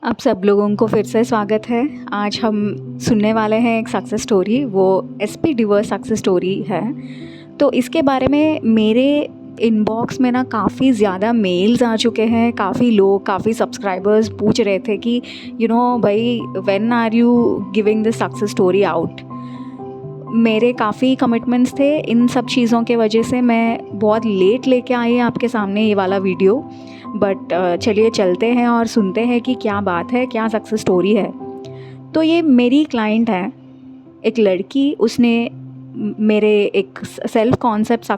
आप सब लोगों को फिर से स्वागत है। आज हम सुनने वाले हैं एक सक्सेस स्टोरी। वो एसपी डिवर्स सक्सेस स्टोरी है। तो इसके बारे में मेरे इनबॉक्स में ना काफ़ी ज़्यादा मेल्स आ चुके हैं। काफ़ी लोग, काफ़ी सब्सक्राइबर्स पूछ रहे थे कि भाई when are you giving this success story out. मेरे काफ़ी कमिटमेंट्स थे, इन सब चीज़ों के वजह से मैं बहुत लेट लेके आई आपके सामने ये वाला वीडियो। बट चलिए चलते हैं और सुनते हैं कि क्या बात है, क्या सक्सेस स्टोरी है। तो ये मेरी क्लाइंट है, एक लड़की। उसने मेरे एक सेल्फ कॉन्सेप्ट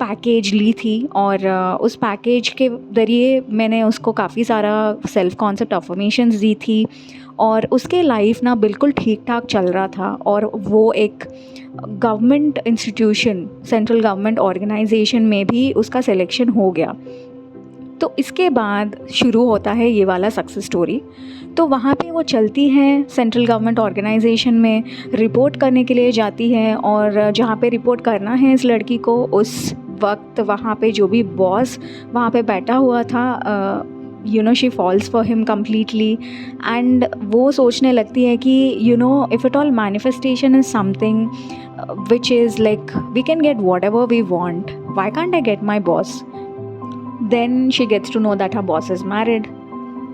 पैकेज ली थी और उस पैकेज के ज़रिए मैंने उसको काफ़ी सारा सेल्फ कॉन्सेप्ट अफर्मेशंस दी थी और उसके लाइफ ना बिल्कुल ठीक ठाक चल रहा था। और वो एक government institution, central government organisation में भी उसका सिलेक्शन हो गया। तो इसके बाद शुरू होता है ये वाला सक्सेस स्टोरी। तो वहाँ पे वो चलती हैं सेंट्रल गवर्नमेंट ऑर्गेनाइजेशन में, रिपोर्ट करने के लिए जाती है। और जहाँ पे रिपोर्ट करना है इस लड़की को, उस वक्त वहाँ पे जो भी बॉस वहाँ पे बैठा हुआ था, she falls for him completely. And वो सोचने लगती है कि if it all manifestation is something which is like we can get whatever we want, why can't I get my boss. Then she gets to know that her boss is married.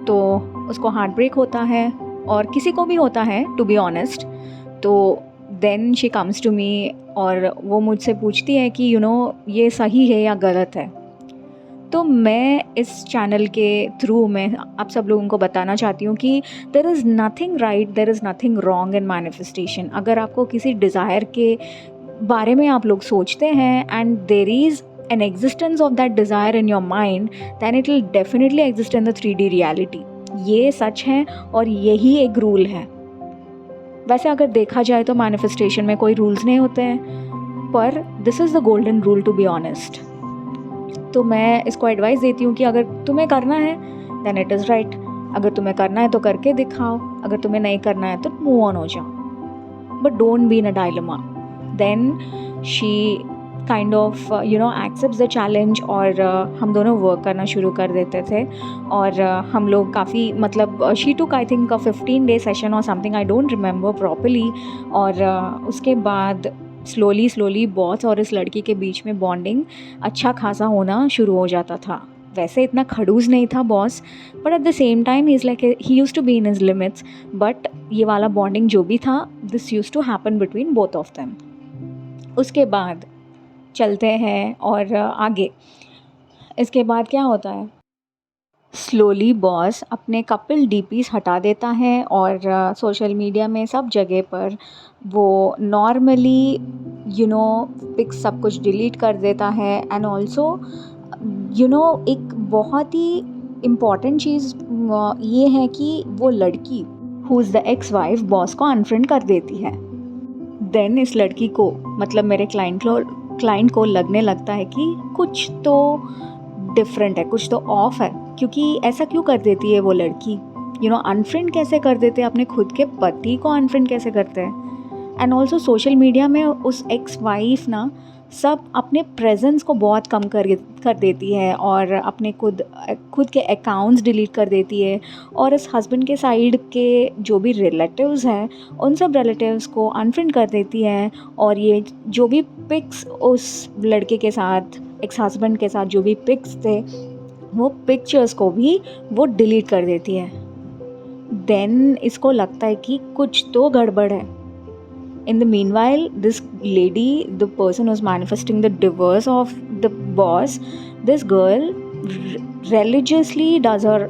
तो उसको heart break होता है, और किसी को भी होता है टू बी ऑनेस्ट। तो then she comes to me और वो मुझसे पूछती है कि ये सही है या गलत है। तो मैं इस चैनल के थ्रू मैं आप सब लोगों को बताना चाहती हूँ कि there is nothing right, there is nothing wrong in manifestation. अगर आपको किसी डिज़ायर के बारे में आप लोग सोचते हैं and there is an existence of that desire in your mind, then it will definitely exist in the 3D reality. ये सच है और यही एक रूल है। वैसे अगर देखा जाए तो मैनिफेस्टेशन में कोई रूल्स नहीं होते हैं, पर this is the golden rule to be honest. तो मैं इसको एडवाइस देती हूँ कि अगर तुम्हें करना है देन इट इज़ राइट। अगर तुम्हें करना है तो करके दिखाओ, अगर तुम्हें नहीं करना है तो मूव ऑन हो जाओ, but don't be in a dilemma. Then she kind of accepts the challenge और हम दोनों वर्क करना शुरू कर देते थे। और हम लोग काफ़ी she took I think 15-day session और something, I don't remember properly. और उसके बाद स्लोली बॉस और इस लड़की के बीच में बॉन्डिंग अच्छा खासा होना शुरू हो जाता था। वैसे इतना खड़ूस नहीं था boss, but at the same time he is like he used to be in his limits. But ये वाला बॉन्डिंग जो भी था, this used to happen between both of them. उसके बाद चलते हैं और आगे। इसके बाद क्या होता है, स्लोली बॉस अपने कपल डीपीज हटा देता है और सोशल मीडिया में सब जगह पर वो नॉर्मली पिक्स सब कुछ डिलीट कर देता है। एंड ऑल्सो एक बहुत ही इम्पॉर्टेंट चीज़ ये है कि वो लड़की who is the ex wife boss को अनफ्रेंड कर देती है। देन इस लड़की को, मतलब मेरे क्लाइंट को लगने लगता है कि कुछ तो डिफरेंट है, कुछ तो ऑफ है। क्योंकि ऐसा क्यों कर देती है वो लड़की, अनफ्रेंड कैसे कर देते हैं, अपने खुद के पति को अनफ्रेंड कैसे करते हैं। एंड ऑल्सो सोशल मीडिया में उस एक्स वाइफ ना सब अपने प्रेजेंस को बहुत कम कर देती है और अपने खुद के अकाउंट्स डिलीट कर देती है। और इस हस्बैंड के साइड के जो भी रिलेटिव्स हैं उन सब रिलेटिव्स को अनफ्रेंड कर देती है। और ये जो भी पिक्स उस लड़के के साथ, एक्स हस्बैंड के साथ जो भी पिक्स थे, वो पिक्चर्स को भी वो डिलीट कर देती है। देन इसको लगता है कि कुछ तो गड़बड़ है। In the meanwhile, this lady, the person who's manifesting the divorce of the boss, this girl religiously does her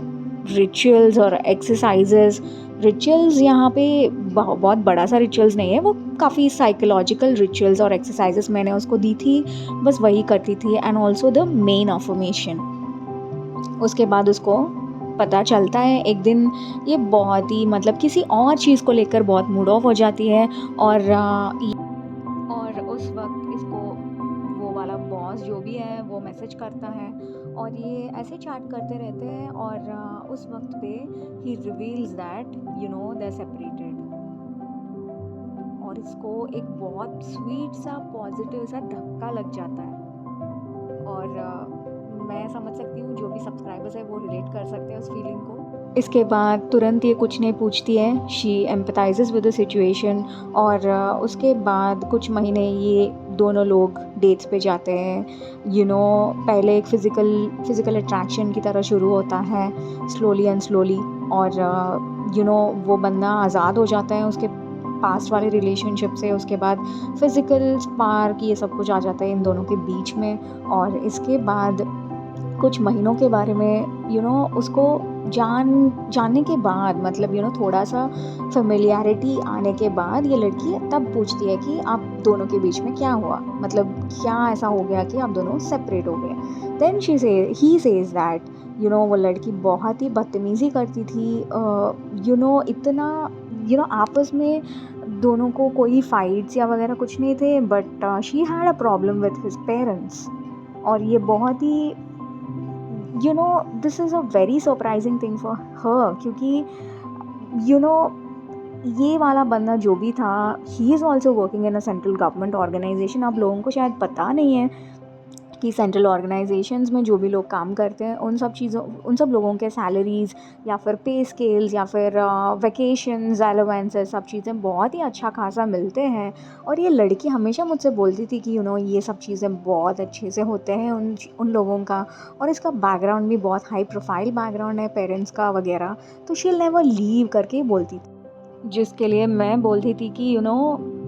rituals or exercises. Rituals यहाँ पे बहुत बड़ा सा रिचुअल्स नहीं है, वो काफ़ी साइकोलॉजिकल रिचुअल्स और एक्सरसाइजेस मैंने उसको दी थी, बस वही करती थी। And also the main affirmation. उसके बाद उसको पता चलता है एक दिन, ये बहुत ही किसी और चीज़ को लेकर बहुत मूड ऑफ हो जाती है। और उस वक्त इसको वो वाला बॉस जो भी है वो मैसेज करता है और ये ऐसे चैट करते रहते हैं। और उस वक्त पे ही reveals that they are separated. और इसको एक बहुत स्वीट सा पॉजिटिव सा धक्का लग जाता है। और मैं समझ सकती हूँ, जो भी सब्सक्राइबर्स है वो रिलेट कर सकते हैं उस फीलिंग को। इसके बाद तुरंत ये कुछ नहीं पूछती है, शी एम्पथाइजेज़ विद द सिचुएशन। और उसके बाद कुछ महीने ये दोनों लोग डेट्स पे जाते हैं। पहले एक फ़िज़िकल अट्रैक्शन की तरह शुरू होता है, स्लोली एंड स्लोली। और वो बंदा आज़ाद हो जाता है उसके पास्ट वाले रिलेशनशिप से। उसके बाद फ़िज़िकल स्पार्क ये सब कुछ आ जाता है इन दोनों के बीच में। और इसके बाद कुछ महीनों के बारे में उसको जानने के बाद, मतलब थोड़ा सा फेमिलियरिटी आने के बाद, ये लड़की तब पूछती है कि आप दोनों के बीच में क्या हुआ, मतलब क्या ऐसा हो गया कि आप दोनों सेपरेट हो गए। देन ही सेज दैट वो लड़की बहुत ही बदतमीज़ी करती थी। इतना आपस में दोनों को कोई फाइट्स या वगैरह कुछ नहीं थे, but she had a problem with his parents. और ये बहुत ही this is a very surprising thing for her, क्योंकि ये वाला बंदा जो भी था, he is also working in a central government organisation. आप लोगों को शायद पता नहीं है कि सेंट्रल ऑर्गेनाइजेशंस में जो भी लोग काम करते हैं, उन सब लोगों के सैलरीज़ या फिर पे स्केल्स या फिर वैकेशंस, अलाउंसेस, सब चीज़ें बहुत ही अच्छा खासा मिलते हैं। और ये लड़की हमेशा मुझसे बोलती थी कि ये सब चीज़ें बहुत अच्छे से होते हैं उन लोगों का। और इसका बैकग्राउंड भी बहुत हाई प्रोफाइल बैकग्राउंड है पेरेंट्स का वगैरह। तो शी विल नेवर लीव करके ही बोलती थी, जिसके लिए मैं बोलती थी कि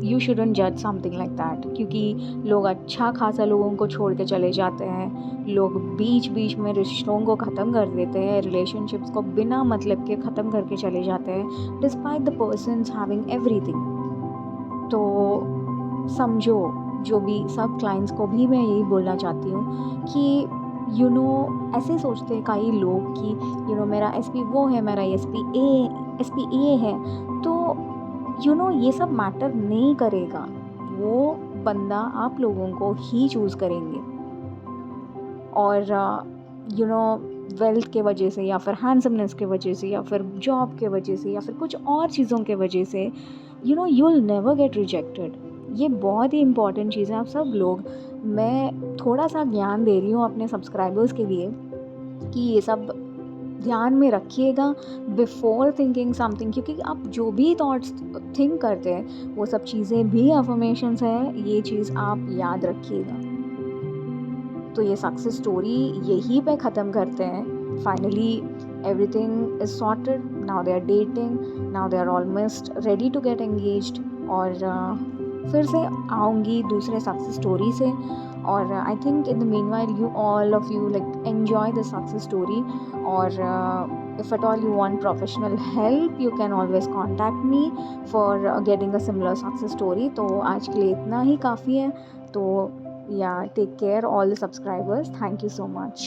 यू शुडंट जज समथिंग लाइक दैट, क्योंकि लोग अच्छा खासा लोगों को छोड़ के चले जाते हैं। लोग बीच बीच में रिश्तों को ख़त्म कर देते हैं, रिलेशनशिप्स को बिना मतलब के ख़त्म करके चले जाते हैं, despite the persons having everything. तो समझो, जो भी सब क्लाइंट्स को भी मैं यही बोलना चाहती हूँ कि ऐसे सोचते हैं कई लोग कि मेरा एसपी वो है, मेरा एसपी ए है, तो ये सब मैटर नहीं करेगा। वो बंदा आप लोगों को ही चूज़ करेंगे। और वेल्थ के वजह से या फिर हैंडसमनेस के वजह से या फिर जॉब के वजह से या फिर कुछ और चीज़ों के वजह से you will never get rejected. ये बहुत ही इम्पॉर्टेंट चीज़ है। आप सब लोग, मैं थोड़ा सा ज्ञान दे रही हूँ अपने सब्सक्राइबर्स के लिए कि ये सब ध्यान में रखिएगा बिफोर थिंकिंग समथिंग, क्योंकि आप जो भी थॉट्स थिंक करते हैं वो सब चीज़ें भी अफर्मेशंस है। ये चीज़ आप याद रखिएगा। तो ये सक्सेस स्टोरी यहीं पे ख़त्म करते हैं। Finally everything is sorted, now they are dating, now they are almost ready to get engaged. और फिर से आऊँगी दूसरे सक्सेस स्टोरी से। और I think in the meanwhile you all of you like enjoy the success story. और if at all you want professional help, you can always contact me for getting a similar success story. तो आज के लिए इतना ही काफ़ी है। तो yeah, take care all the subscribers. Thank you so much.